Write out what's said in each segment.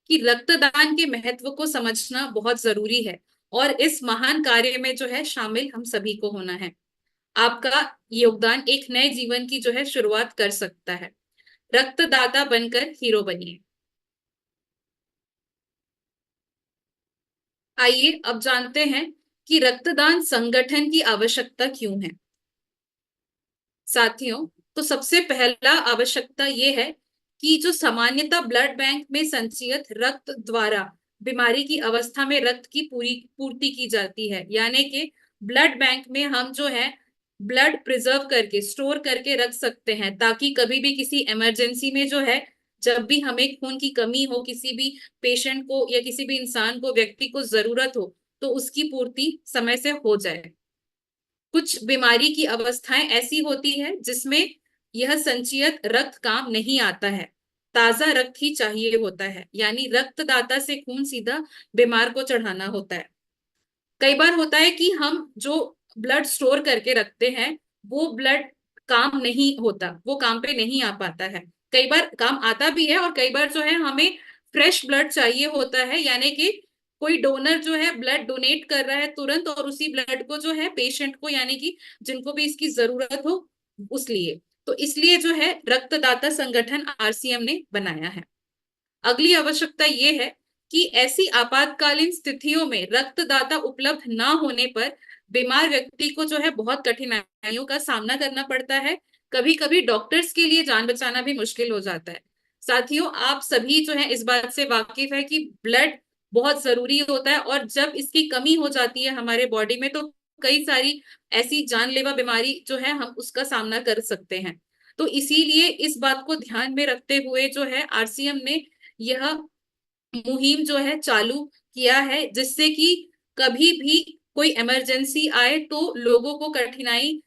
कि रक्तदान के महत्व को समझना बहुत जरूरी है और इस महान कार्य में जो है शामिल हम सभी को होना है। आपका योगदान एक नए जीवन की जो है शुरुआत कर सकता है। रक्तदाता बनकर हीरो बनिए। आइए अब जानते हैं कि रक्तदान संगठन की आवश्यकता क्यों है। साथियों, तो सबसे पहला आवश्यकता यह है कि जो सामान्यतः ब्लड बैंक में संचयित रक्त द्वारा बीमारी की अवस्था में रक्त की पूरी पूर्ति की जाती है, यानी कि ब्लड बैंक में हम जो है ब्लड प्रिजर्व करके स्टोर करके रख सकते हैं, ताकि कभी भी किसी इमरजेंसी में जो है, जब भी हमें खून की कमी हो, किसी भी पेशेंट को या किसी भी इंसान को, व्यक्ति को जरूरत हो, तो उसकी पूर्ति समय से हो जाए। कुछ बीमारी की अवस्थाएं ऐसी होती है जिसमें यह संचयित रक्त काम नहीं आता है, ताजा रक्त ही चाहिए होता है, यानी रक्तदाता से खून सीधा बीमार को चढ़ाना होता है। कई बार होता है कि हम जो ब्लड स्टोर करके रखते हैं वो ब्लड काम नहीं होता, वो काम पे नहीं आ पाता है। कई बार काम आता भी है और कई बार जो है हमें फ्रेश ब्लड चाहिए होता है, यानी कि कोई डोनर जो है ब्लड डोनेट कर रहा है तुरंत, और उसी ब्लड को जो है पेशेंट को, यानी कि जिनको भी इसकी जरूरत हो, उस लिए तो इसलिए जो है रक्तदाता संगठन आरसीएम ने बनाया है। अगली आवश्यकता यह है कि ऐसी आपातकालीन स्थितियों में रक्तदाता उपलब्ध ना होने पर बीमार व्यक्ति को जो है बहुत कठिनाइयों का सामना करना पड़ता है। कभी कभी डॉक्टर्स के लिए जान बचाना भी मुश्किल हो जाता है। साथियों, आप सभी जो है इस बात से वाकिफ है कि ब्लड बहुत जरूरी होता है, और जब इसकी कमी हो जाती है हमारे बॉडी में, तो कई सारी ऐसी जानलेवा बीमारी जो है हम उसका सामना कर सकते हैं। तो इसीलिए इस बात को ध्यान में रखते हुए जो है आरसीएम ने यह मुहिम जो है चालू किया है, जिससे कि कभी भी कोई इमरजेंसी आए तो लोगों को कठिनाई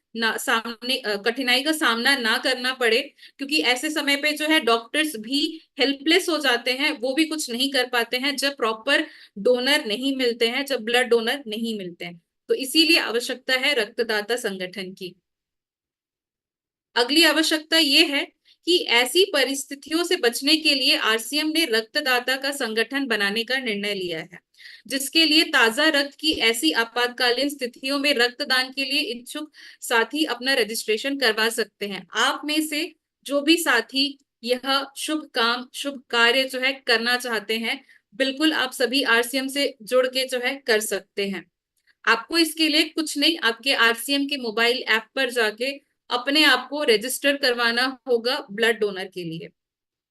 का सामना ना करना पड़े, क्योंकि ऐसे समय पे जो है डॉक्टर्स भी हेल्पलेस हो जाते हैं, वो भी कुछ नहीं कर पाते हैं जब प्रॉपर डोनर नहीं मिलते हैं, जब ब्लड डोनर नहीं मिलते हैं। तो इसीलिए आवश्यकता है रक्तदाता संगठन की। अगली आवश्यकता ये है कि ऐसी परिस्थितियों से बचने के लिए आरसीएम ने रक्तदाता का संगठन बनाने का निर्णय लिया है, जिसके लिए ताजा रक्त की ऐसी आपातकालीन स्थितियों में रक्तदान के लिए इच्छुक साथी अपना रजिस्ट्रेशन करवा सकते हैं। आप में से जो भी साथी यह शुभ काम, शुभ कार्य जो है करना चाहते हैं, बिल्कुल आप सभी आरसीएम से जुड़ के जो है कर सकते हैं। आपको इसके लिए कुछ नहीं, आपके आरसीएम के मोबाइल ऐप पर जाके अपने आप को रजिस्टर करवाना होगा ब्लड डोनर के लिए।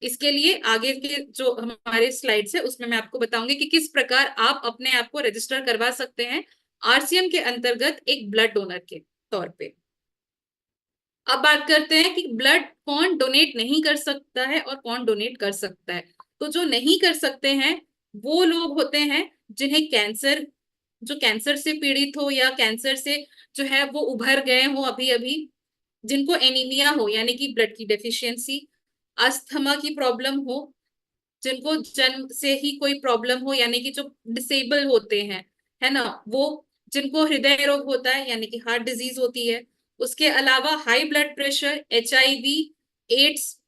इसके लिए आगे के जो हमारे स्लाइड्स है उसमें मैं आपको बताऊंगी कि किस प्रकार आप अपने आप को रजिस्टर करवा सकते हैं आरसीएम के अंतर्गत एक ब्लड डोनर के तौर पे। अब बात करते हैं कि ब्लड कौन डोनेट नहीं कर सकता है और कौन डोनेट कर सकता है। तो जो नहीं कर सकते हैं वो लोग होते हैं जिन्हें कैंसर, जो कैंसर से पीड़ित हो या कैंसर से जो है वो उभर गए हो अभी अभी, जिनको एनीमिया हो यानी कि ब्लड की डेफिशिएंसी, अस्थमा की प्रॉब्लम हो, जिनको जन्म से ही कोई प्रॉब्लम हो यानी कि जो डिसेबल होते हैं, है ना, वो, जिनको हृदय रोग होता है यानी कि हार्ट डिजीज होती है, उसके अलावा high blood pressure, HIV, AIDS,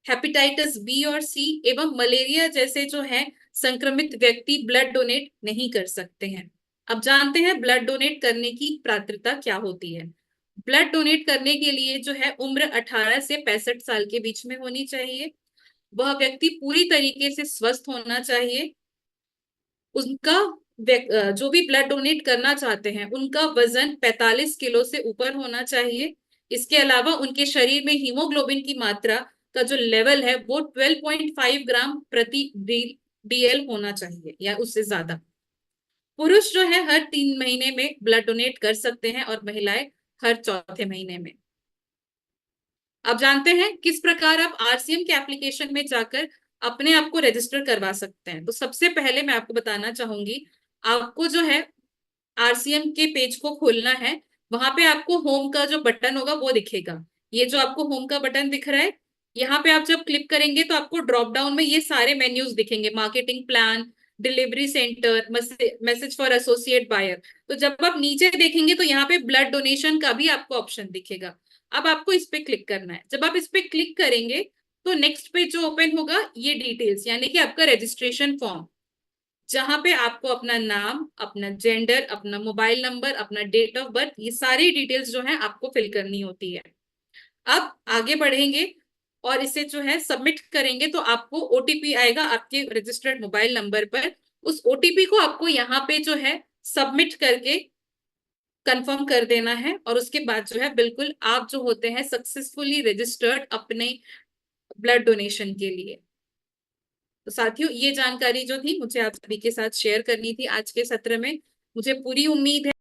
hepatitis B और सी एवं मलेरिया जैसे जो है संक्रमित व्यक्ति ब्लड डोनेट नहीं कर सकते हैं। अब जानते हैं ब्लड डोनेट करने की पात्रता क्या होती है। ब्लड डोनेट करने के लिए जो है उम्र 18 से 65 साल के बीच में होनी चाहिए। वह व्यक्ति पूरी तरीके से स्वस्थ होना चाहिए। उनका जो भी ब्लड डोनेट करना चाहते हैं उनका वजन 45 किलो से ऊपर होना चाहिए। इसके अलावा उनके शरीर में हीमोग्लोबिन की मात्रा का जो लेवल है वो 12.5 ग्राम प्रति डीएल होना चाहिए या उससे ज्यादा। पुरुष जो है हर 3 महीने में ब्लड डोनेट कर सकते हैं और महिलाएं हर चौथे महीने में। अब जानते हैं किस प्रकार आप आरसीएम के एप्लीकेशन में जाकर अपने आप को रजिस्टर करवा सकते हैं। तो सबसे पहले मैं आपको बताना चाहूंगी, आपको जो है आरसीएम के पेज को खोलना है। वहां पे आपको होम का जो बटन होगा वो दिखेगा। ये जो आपको होम का बटन दिख रहा है, यहाँ पे आप जब क्लिक करेंगे तो आपको ड्रॉप डाउन में ये सारे मेन्यूज दिखेंगे, marketing plan, delivery centre, message for associate buyer. तो जब आप नीचे देखेंगे तो यहाँ पे ब्लड डोनेशन का भी आपको ऑप्शन दिखेगा। अब आपको इस पे क्लिक करना है। जब आप इस पे क्लिक करेंगे तो नेक्स्ट पेज जो ओपन होगा ये डिटेल्स, यानी कि आपका रजिस्ट्रेशन फॉर्म, जहां पे आपको अपना नाम, अपना जेंडर, अपना मोबाइल नंबर, अपना डेट ऑफ बर्थ, ये सारी डिटेल्स जो है आपको फिल करनी होती है। अब आगे बढ़ेंगे और इसे जो है सबमिट करेंगे तो आपको ओटीपी आएगा आपके रजिस्टर्ड मोबाइल नंबर पर। उस ओटीपी को आपको यहाँ पे जो है सबमिट करके कंफर्म कर देना है, और उसके बाद जो है बिल्कुल आप जो होते हैं सक्सेसफुली रजिस्टर्ड अपने ब्लड डोनेशन के लिए। तो साथियों, ये जानकारी जो थी मुझे आप सभी के साथ शेयर करनी थी आज के सत्र में। मुझे पूरी उम्मीद है